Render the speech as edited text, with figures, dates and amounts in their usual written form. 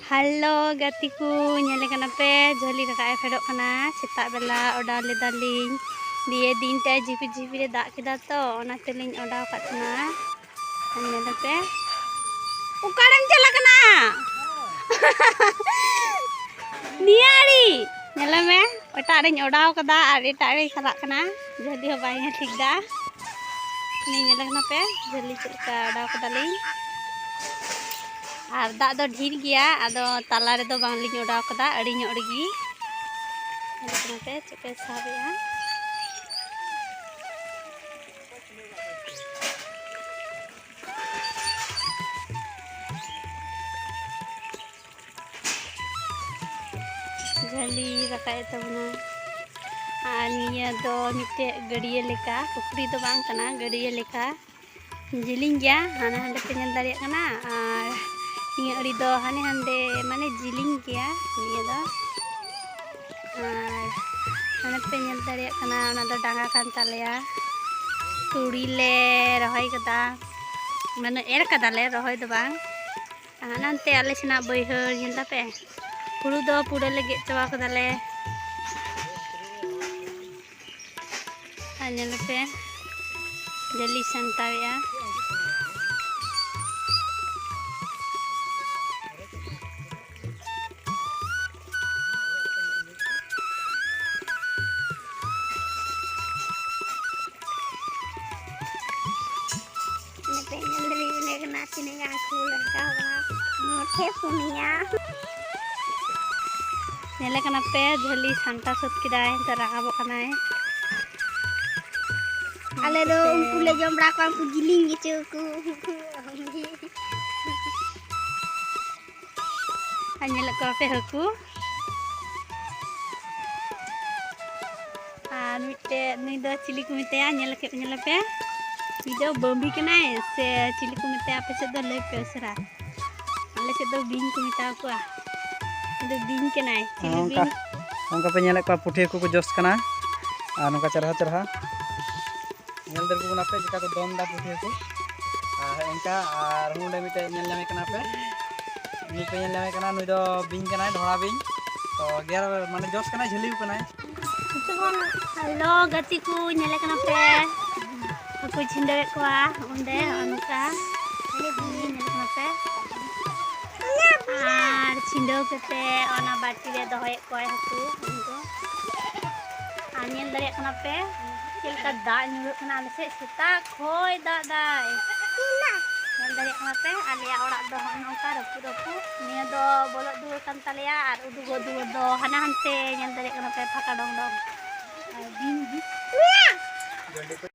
Halo gatiku, nyale kana pe jali raka fedok kana setak bela oda ledaling dia dinta jipi-jipi de dak kida to ona teling oda katna nyale pe ukarang jala kana niari nyale me ota ring oda kada ar eta ring salak kana jali ho bai ठीक da ni nyale kana pe jali cheka oda kada ling আর দাগ দো ঢির গিয়া আদো তালা রে দো বাংলি ওডাও কদা আড়ি ñok রেগি এখানেতে চেপে সাবেয়া ঝালি রাখায় তাবনা আর নিয়া দো মিটে গড়িয়ে লেকা পুকুরি দো বাং কানা গড়িয়ে লেকা জিলিং গিয়া হানা হান্ডে पे ñel Dariya kana R ini adi do hane hande mane jiling kia ini do hane pe ñel daria kana ona do danga kan talea turi le rohoi kada mane kada le rohoi do bang nante ale sina baiheur ñel pe huru do pura le ge chawa kada le ñel pe jali santaria Nyala kana pe jali santa sut kidai rakabo kana ale do umpule jom rakam ku giling gitu ku anyala ko pe haku mite nui do cili ku mite nyala ke nyala pe video bombi kana se cili ku mite apa se do le pe sera ale se do bing ku mita ku do bing kana cili bing angka pe nyala ko puthi ku jos kana nongka cerah nyel der ku nape jika ko dom da puthi ku engka ar hunde mite nyel lame kana pe ni pe nyel lame kana nui do bing kana dhora bing to ger mane jos kana jhali ku kana halo gatiku nyala kana pe aku cindere ko onde onuka ini bing nyala kana pe আর ছিন্ডো কেতে অনা বাটি রে দহয় কয় হাকু উনকো onion দারে কানা pay Chilka দা new কানা আলসে সেতা খয় দা দাই নিয়ান দারে কানা পে আলিয়া ওড়া দো নকা রপু নিয়া দো বলদ দুর কান তালিয়া আর উদুগো দুর দো হানা হানতে নিয়ান দারে কানা পে ফাকা ডং